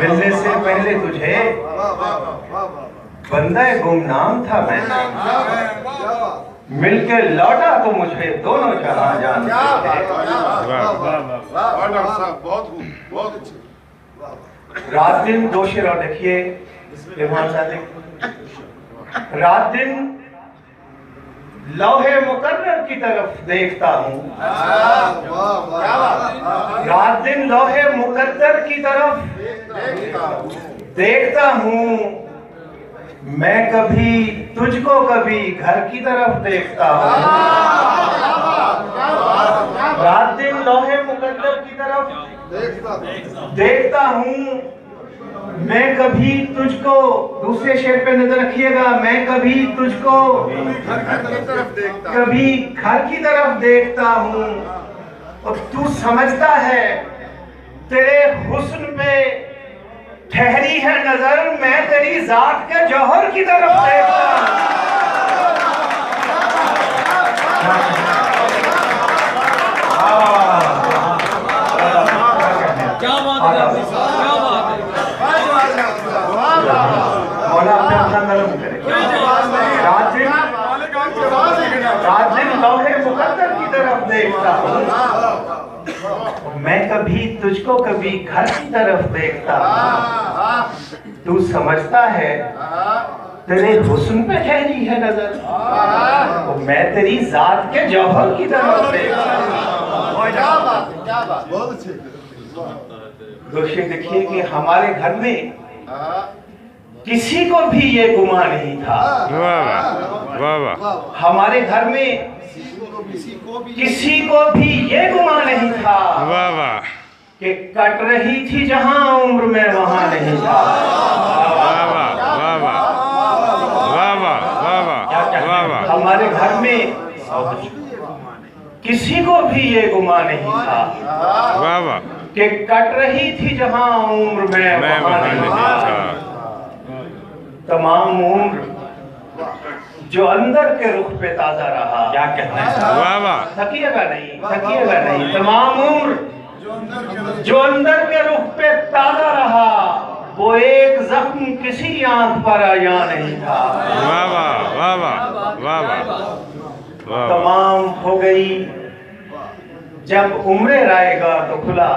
मिलने से पहले तुझे बंदा गुमनाम था मैं, मिलके लौटा तो मुझे दोनों जहां जानते थे। रात दिन दो शेर और देखिए इरफान साहब, रात दिन लौहे मुकर्रर की तरफ देखता हूँ, रात दिन लौहे मुकद्दर की तरफ देखता हूँ, मैं कभी तुझको कभी घर की तरफ देखता हूँ। रात दिन लौहे मुकद्दर की तरफ देखता हूँ, मैं कभी तुझको, दूसरे शेर पे नजर रखिएगा, मैं कभी तुझको कभी घर की तरफ देखता हूँ, और तू समझता है तेरे हुस्न पे ठहरी है नजर, मैं तेरी जात के जौहर की तरफ देखता हूँ। क्या बात है, क्या बात है। मौला अपने अपना नरम करे। रात दिन लौहे मुकद्दर की तरफ देखता हूँ, मैं कभी तुझको कभी घर की तरफ देखता हूँ, तू समझता है तेरे हुस्न पे ठहरी है नजर, तो मैं तेरी जात के जौहर की तरफ देखता हूँ। दोस्तों देखिए कि हमारे घर में किसी को भी ये गुमान नहीं था, हमारे घर में किसी को भी ये गुमान नहीं था कि कट रही थी जहां उम्र में वहां नहीं था। हमारे घर में किसी को भी ये गुमान नहीं था कि कट रही थी जहां उम्र में वहां नहीं था। तमाम उम्र जो अंदर के रुख पे ताजा रहा, क्या कहना है, थकिएगा नहीं, तमाम उम्र जो अंदर के रुख पे ताजा रहा, वो एक जख्म किसी आंख पर आया नहीं था। तमाम हो गई जब उम्र रायगा तो खुला,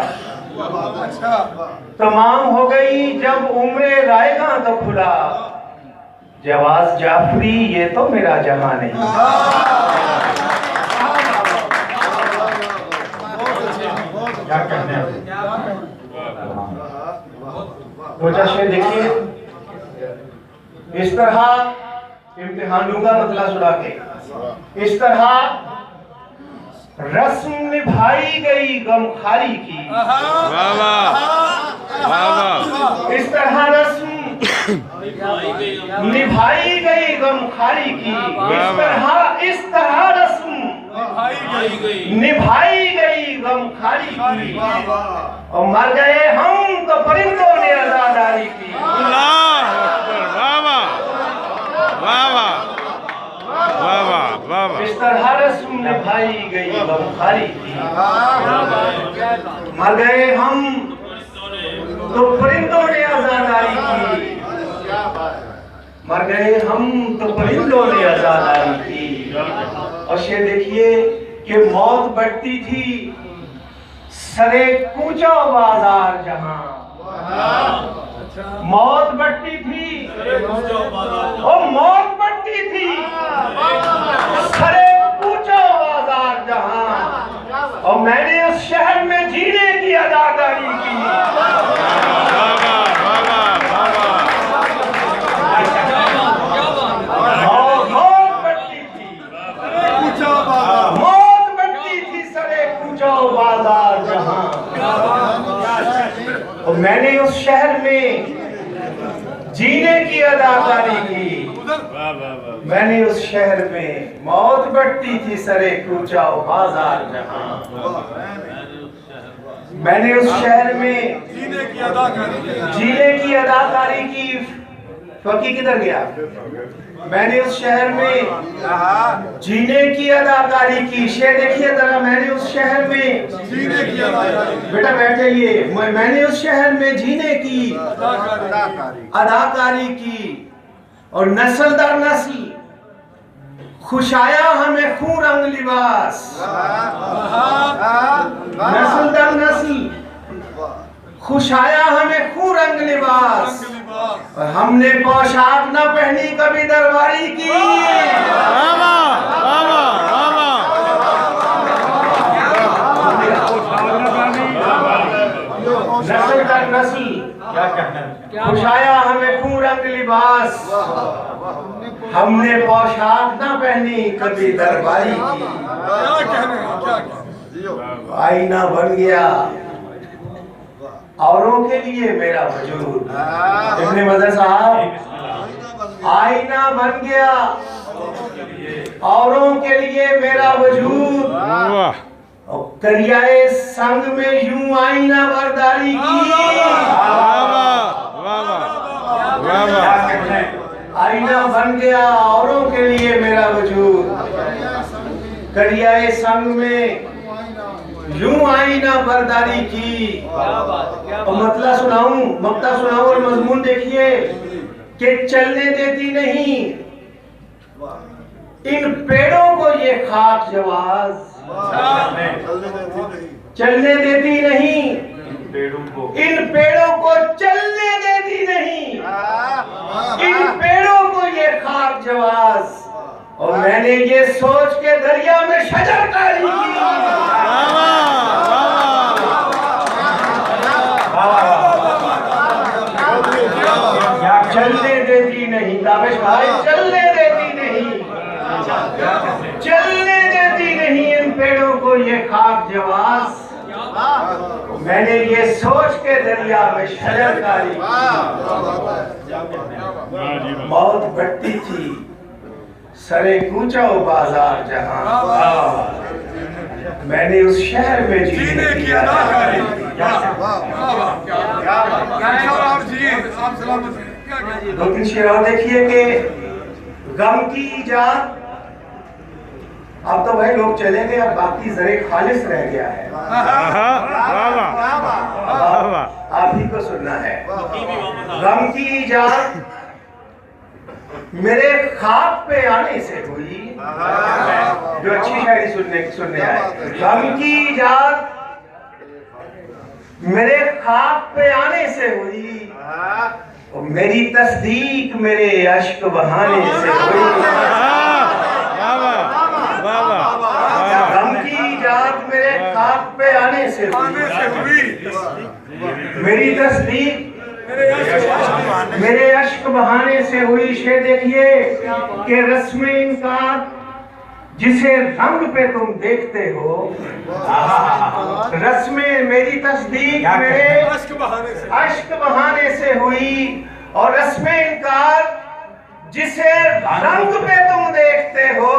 तमाम हो गई जब उम्र रायगा तो खुला, जवाज जाफरी ये तो मेरा जहां नहीं। क्या कहते हैं देखिए, इस तरह इम्तिहान लूंगा मतलब सुना के, इस तरह रस्म निभाई गई गमखारी की, इस तरह रस्म निभाई गई गमखारी की, इस तरह रस्म निभाई गई गमखारी की, और मर गए हम तो परिंदों ने आजादारी की। इस तरह रस्म निभाई गई गमखारी की, मर गए हम तो परिंदों ने आजादारी की, मर गए हम तो परिंदों ने आजादारी की। और ये देखिए कि मौत बढ़ती थी सरे कूचा बाजार जहां, मौत बढ़ती थी, और मौत बढ़ती थी सरे कूचा बाजार जहां, और मैंने उस शहर में जीने की अदाकारी की। बाजार जहां, और मैंने उस शहर में जीने की अदाकारी की, मैंने उस शहर में मौत बढ़ती थी सरे कूचा बाजार जहां, मैंने उस शहर में जीने की अदाकारी की, फकी किधर गया? मैंने उस शहर में जीने की अदाकारी की। शेर देखिए जरा, मैंने उस शहर में जीने की अदाकारी। बेटा बैठ जाइए। मैंने उस शहर में जीने की अदाकारी की और नस्ल दर नस्ल खुशाया हमें खून रंग लिबास। नस्ल दर नस्ल खुशाया हमें खून रंग लिबास और हमने पोशाक न पहनी कभी दरबारी की। नस्ल दर नस्ल खुशाया हमें खून रंग लिबास, हमने पोशाक न पहनी कभी दरबारी की। आईना बन गया औरों के लिए मेरा वजूद। इब्ने मदर साहब, आईना बन गया औरों के लिए मेरा वजूद और करियाए संग में यूं आईना बरदारी की। आईना बन गया औरों के लिए मेरा वजूद, करियाए संग में यूं आईना बरदारी की। और मतला सुनाऊं, मक्ता सुनाऊं और मजमून देखिए कि चलने देती नहीं इन पेड़ों को ये खाक जवाज, चलने देती नहीं इन पेड़ों को, चलने देती नहीं इन पेड़ों को ये खाक जवाज। और मैंने ये सोच के दरिया में शजर कारी की। चलने देती नहीं दावेश भाई, चलने देती नहीं, चलने देती नहीं इन पेड़ों को ये खाक जवास। मैंने ये सोच के दरिया में शजर कारी। मौत बढ़ती थी सरे कूचा बाजार जहां, मैंने उस शहर में जीने की अदाकारी। दो तीन शेर और देखिए कि गम की इजाद। अब तो भाई लोग चले गए, अब बाकी जरे खालिस रह गया है। आप ही को सुनना है। गम की इजाद मेरे ख्वाब पे आने से हुई, जो अच्छी शायरी सुनने आए। गम की इजाद मेरे ख्वाब पे आने से हुई और मेरी तस्दीक मेरे अश्क बहाने से हुई। गम की इजाद मेरे ख्वाब पे आने से हुई, मेरी तस्दीक मेरे अश्क बहाने से हुई। शेर देखिए कि रस्म इनकार जिसे रंग पे तुम देखते हो, रस्म मेरी तस्दीक मेरे अश्क बहाने से हुई और रस्म इनकार जिसे रंग पे तुम देखते हो,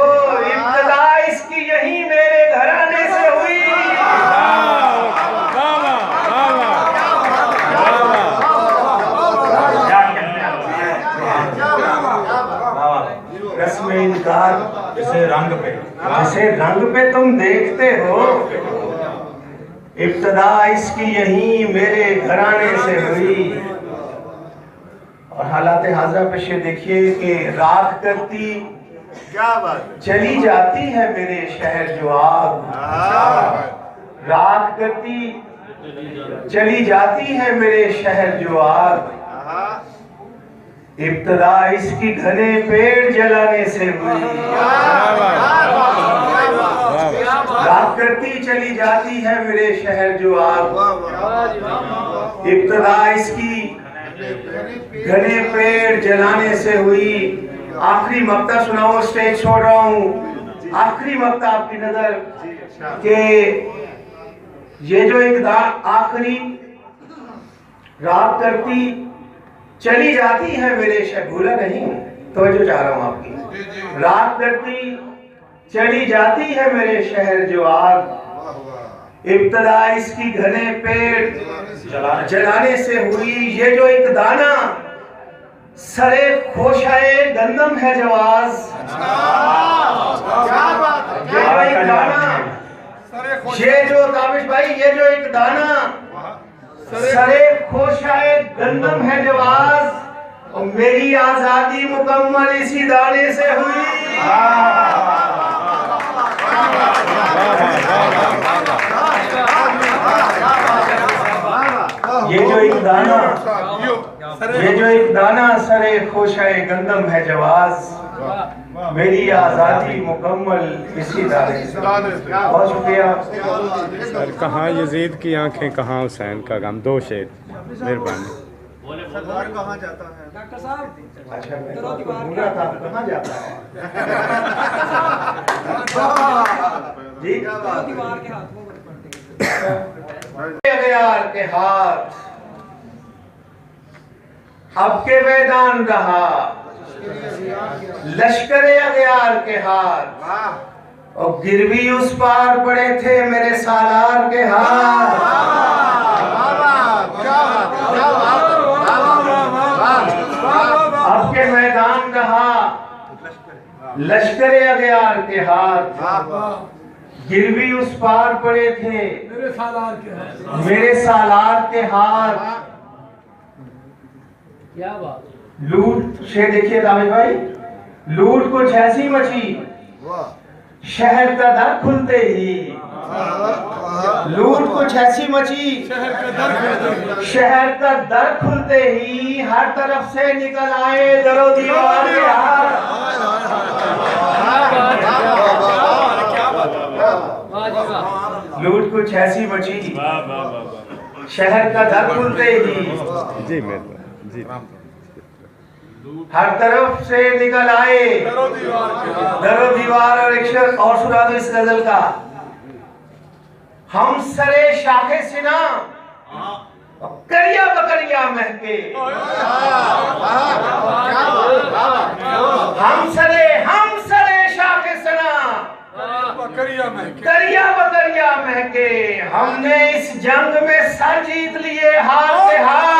इब्तिदा इसकी यही मेरे घराने से हुई। रस्म इनकार जिसे रंग पे तुम देखते हो, इब्तिदा इसकी यही मेरे घराने से हुई। और हालात हाज़िरा पेशे देखिए कि रात करती क्या बात चली जाती है मेरे शहर जो आग, रात करती चली जाती है मेरे शहर जो आग, इब्तिदा इसकी घने पेड़ जलाने से हुई। रात करती चली जाती है मेरे शहर जो आग, इब्तिदा इसकी घने पेड़ जलाने से हुई। आखिरी मक्ता सुनाओ, स्टेज छोड़ रहा हूँ। आखिरी मक्ता आपकी नजर के ये जो एक आखिरी रात करती चली जाती है मेरे शहर, भूला नहीं तो जो चाह रहा हूँ आपकी। रात करती चली जाती है मेरे शहर जो आग, इब्तिदा इसकी घने पेड़ जलाने से हुई। ये जो एक दाना सरे खोशाए गंदम है जवाज। क्या बात है, ये जो एक दाना, ये जो ताबिश भाई, ये जो एक दाना सरे खोशाए गंदम है जवाज, और मेरी आजादी मुकम्मल इसी दाने से हुई। ये जो एक दाना, ये जो एक दाना सरे खोशाए गंदम है जवाज, मेरी आजादी मुकम्मल इसी दाने से। बहुत शुक्रिया। सर कहाँ यजीद की आंखें, कहाँ हुसैन का गम, दो शेर मेहरबानी। सरदार कहाँ जाता है? डॉक्टर साहब, अच्छा, मैं तो भूला था कहाँ जाता है जी। दीवार के हाथ में पड़ते अगयार के हाथ अब के मैदान रहा, लश्करे अगयार के हाथ, और गिरवी उस पार पड़े थे मेरे सालार के हाथ। अब के मैदान रहा, लश्करे अगयार के हाथ, गिरवी उस पार पड़े थे मेरे सालार के हाथ। क्या बात। लूट शेर देखिए दामिद भाई, लूट कुछ ऐसी मची शहर का दर खुलते ही, लूट कुछ ऐसी मची शहर का दर खुलते ही, हर तरफ से निकल आए दरो दीवार के हाथ। लूट कुछ ऐसी मची शहर का दर खुलते ही, जी मेहरबानी जी। हर तरफ से निकल आए दरो दीवार। और एक शेर और सुना दो इस गजल का। हम सरे शाखे सिना करिया बकरिया महके, हम सरे शाखे सिना करिया बकरिया महके, हमने इस जंग में सर जीत लिए हाथ से हाथ।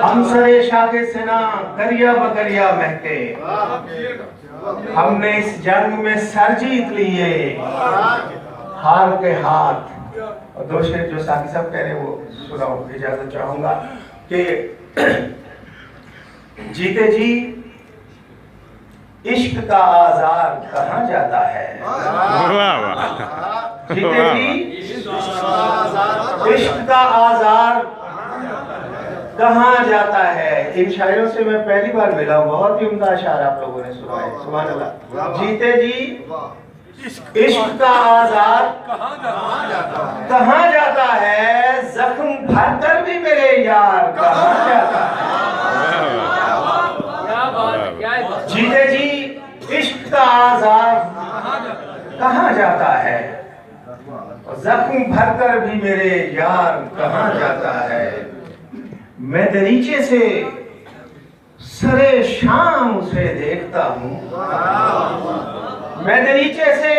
हम सरे शाखे सेना करिया बकरिया महके, हमने इस जंग में सर जीत लिए हार के हाथ। और दो शेर जो साथी साहब कह रहे हैं वो सुनाओ, इजाजत चाहूंगा कि जीते जी इश्क का आजार कहाँ जाता है। जीते जी इश्क का आजार कहाँ जाता है। इन शायरों से मैं पहली बार मिला हूँ, बहुत ही उम्दा अशार आप लोगों ने सुना है। सुभान अल्लाह। जीते जी इश्क का आजार कहाँ जाता है, जख्म भरकर भी मेरे यार कहाँ जाता है। जीते जी इश्क का आजार कहाँ जाता है, जख्म भरकर भी मेरे यार कहाँ जाता है। मैं दरीचे से सरे शाम उसे देखता हूँ, मैं दरीचे से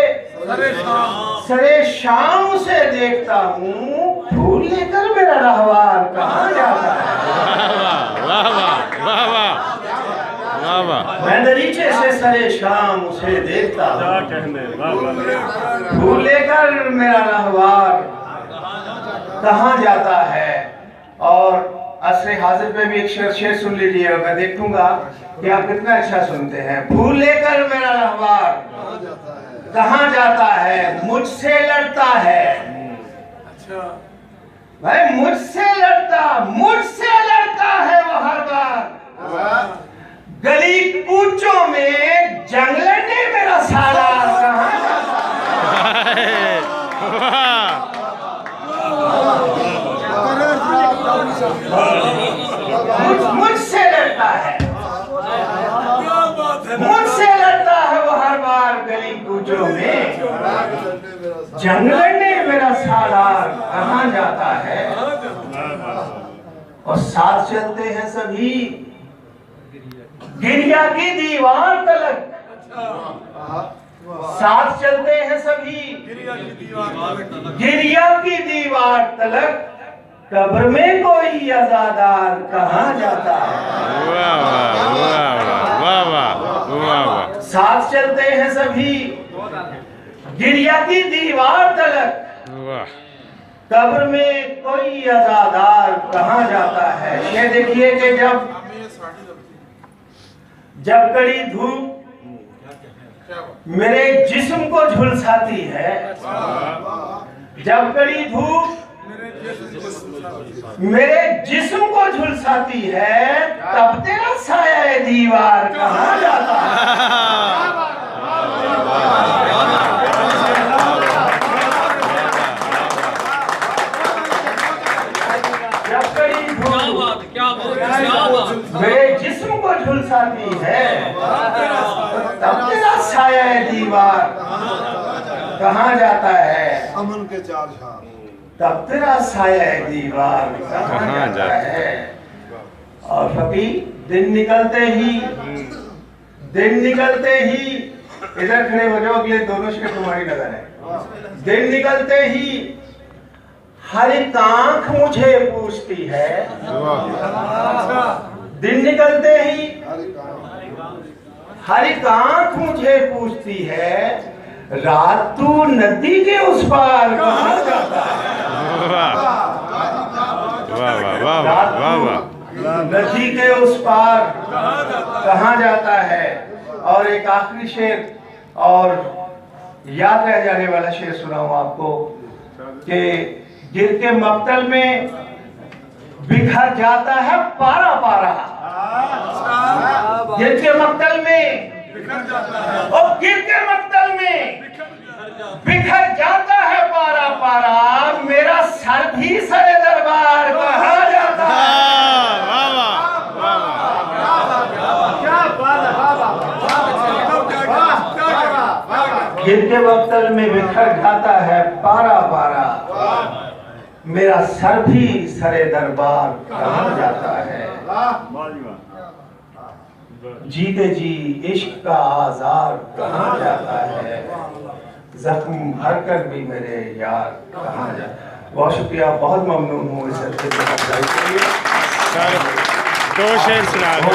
सरे शाम उसे देखता हूँ, फूल लेकर मेरा रहवार कहाँ जाता है। मैं दरीचे से सरे शाम उसे देखता हूँ, फूल लेकर मेरा रहवार कहाँ जाता है। और असरे हाजिर पे भी एक शेर सुन लीजिए, मैं देखूंगा कि आप कितना अच्छा सुनते हैं। फूल लेकर मेरा रहवार कहाँ जाता है, मुझसे लड़ता है भाई, मुझसे लड़ता है वो हर बार, गली कूचों में जंग लड़ने मेरा साला कहाँ जाता है। मुझसे लड़ता है वो हर बार, गली कूचों में जंग लड़ने मेरा सालार कहाँ जाता है। और साथ चलते हैं सभी गिरिया की दीवार तलक, साथ चलते हैं सभी गिरिया की दीवार तलक, कब्र में कोई अज़ादार कहाँ जाता है। वाह वाह वाह वाह वाह वाह वाह। साथ चलते हैं सभी गिरिया की दीवार तलक, वाह। कब्र में कोई अज़ादार कहाँ जाता है। ये देखिए कि जब कड़ी धूप मेरे जिस्म को झुलसाती है, जब कड़ी धूप मेरे जिस्म को झुलसाती है, तब तेरा साया दीवार कहाँ जाता है। जब कड़ी धूप मेरे जिस्म को झुलसाती है, तब तेरा साया दीवार कहाँ जाता है। अमन के चार झाड़, तब तेरा साया दीवार कहाँ जाता है। और फकीर दिन निकलते ही इधर खड़े हो जाओ, अगले दोनों शेर तुम्हारी नजर है। दिन निकलते ही हर एक आंख मुझे पूछती है, दिन निकलते ही हर एक आंख मुझे पूछती है, रात तू नदी के उस पार कहाँ जाता है। वाह वाह वाह वाह वाह। नदी के उस पार कहाँ जाता है। और एक आखिरी शेर और याद रह जाने वाला शेर सुनाऊं आपको कि गिर के मक्तल में बिखर जाता है पारा पारा, गिर के मक्तल में और गिर के मक्तल में बिखर जाता है पारा पारा, मेरा सर भी सरे दरबार कहाँ जाता है। गिर के मक्तल में बिखर जाता है पारा पारा, मेरा सर भी सरे दरबार कहाँ जाता है। जीते जी इश्क का आज़ार कहाँ जाता है, जख्म भर कर भी मेरे यार कहाँ जाता है। बहुत शुक्रिया, बहुत ममनून हूँ इस हल्के में। दो शेर सुना दो।